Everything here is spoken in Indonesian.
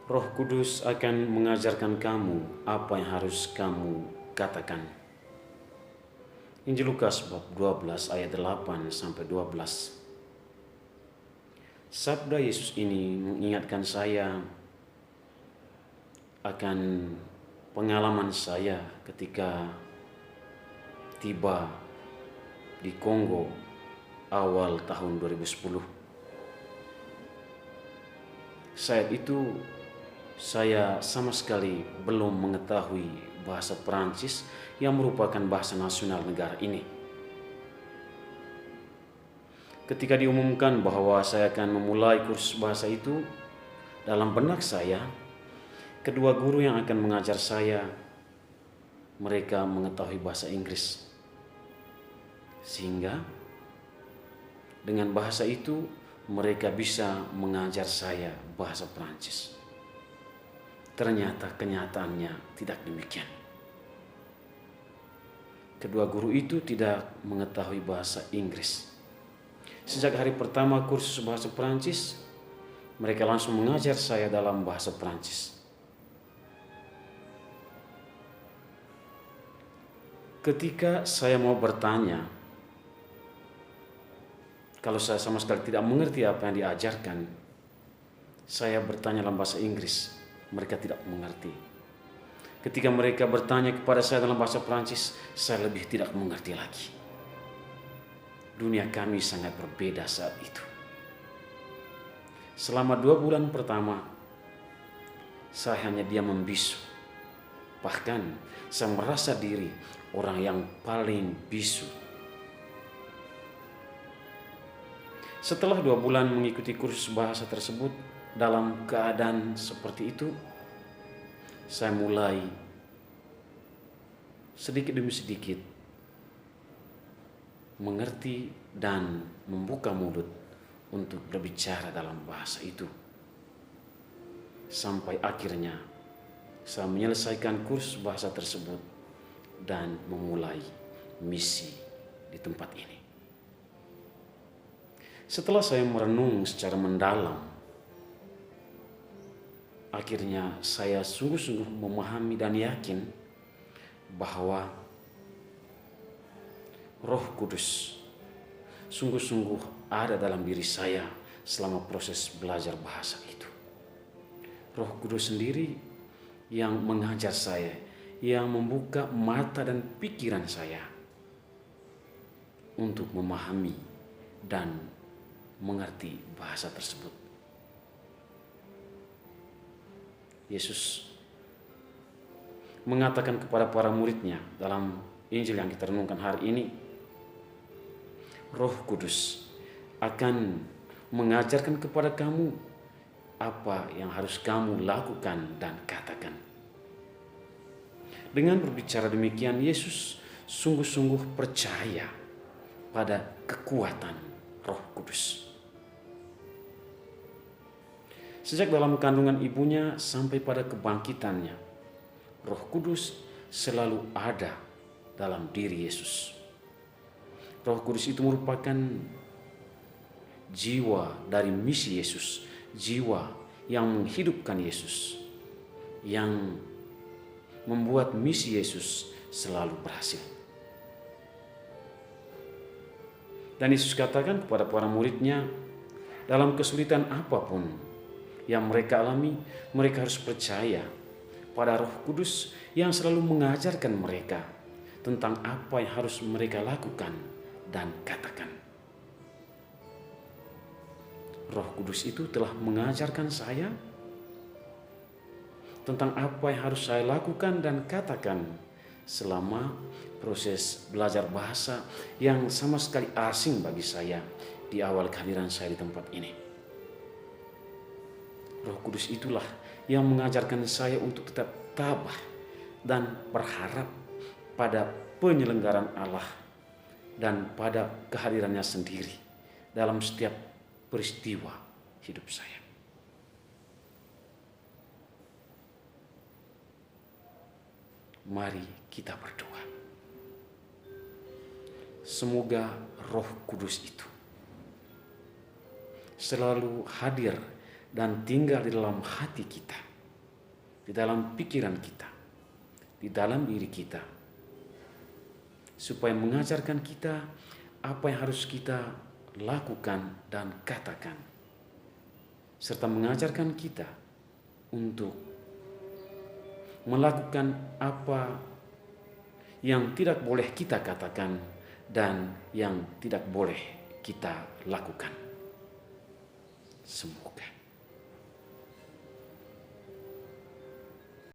Roh Kudus akan mengajarkan kamu apa yang harus kamu katakan. Injil Lukas bab 12 ayat 8 sampai 12. Sabda Yesus ini mengingatkan saya akan pengalaman saya ketika tiba di Kongo awal tahun 2010. Saat itu saya sama sekali belum mengetahui bahasa Perancis yang merupakan bahasa nasional negara ini. Ketika diumumkan bahwa saya akan memulai kursus bahasa itu, dalam benak saya, kedua guru yang akan mengajar saya, mereka mengetahui bahasa Inggris. Sehingga dengan bahasa itu mereka bisa mengajar saya bahasa Perancis. Ternyata kenyataannya tidak demikian. Kedua guru itu tidak mengetahui bahasa Inggris. Sejak hari pertama kursus bahasa Perancis, mereka langsung mengajar saya dalam bahasa Perancis. Ketika saya mau bertanya, kalau saya sama sekali tidak mengerti apa yang diajarkan, saya bertanya dalam bahasa Inggris, mereka tidak mengerti. Ketika mereka bertanya kepada saya dalam bahasa Perancis, saya lebih tidak mengerti lagi. Dunia kami sangat berbeda saat itu. Selama 2 bulan pertama, saya hanya diam membisu. Bahkan saya merasa diri orang yang paling bisu. Setelah 2 bulan mengikuti kursus bahasa tersebut, dalam keadaan seperti itu, saya mulai sedikit demi sedikit mengerti dan membuka mulut untuk berbicara dalam bahasa itu. Sampai akhirnya saya menyelesaikan kursus bahasa tersebut dan memulai misi di tempat ini. Setelah saya merenung secara mendalam, akhirnya saya sungguh-sungguh memahami dan yakin bahwa Roh Kudus sungguh-sungguh ada dalam diri saya selama proses belajar bahasa itu. Roh Kudus sendiri yang mengajar saya, yang membuka mata dan pikiran saya untuk memahami dan mengerti bahasa tersebut. Yesus mengatakan kepada para muridnya dalam Injil yang kita renungkan hari ini, Roh Kudus akan mengajarkan kepada kamu apa yang harus kamu lakukan dan katakan. Dengan berbicara demikian, Yesus sungguh-sungguh percaya pada kekuatan Roh Kudus. Sejak dalam kandungan ibunya sampai pada kebangkitannya, Roh Kudus selalu ada dalam diri Yesus. Roh Kudus itu merupakan jiwa dari misi Yesus, jiwa yang menghidupkan Yesus, yang membuat misi Yesus selalu berhasil. Dan Yesus katakan kepada para muridnya, dalam kesulitan apapun yang mereka alami, mereka harus percaya pada Roh Kudus yang selalu mengajarkan mereka tentang apa yang harus mereka lakukan dan katakan. Roh Kudus itu telah mengajarkan saya tentang apa yang harus saya lakukan dan katakan selama proses belajar bahasa yang sama sekali asing bagi saya di awal kehadiran saya di tempat ini. Roh Kudus itulah yang mengajarkan saya untuk tetap tabah dan berharap pada penyelenggaraan Allah dan pada kehadirannya sendiri dalam setiap peristiwa hidup saya. Mari kita berdoa. Semoga Roh Kudus itu selalu hadir dan tinggal di dalam hati kita, di dalam pikiran kita, di dalam diri kita, supaya mengajarkan kita apa yang harus kita lakukan dan katakan, serta mengajarkan kita untuk melakukan apa yang tidak boleh kita katakan dan yang tidak boleh kita lakukan. Semoga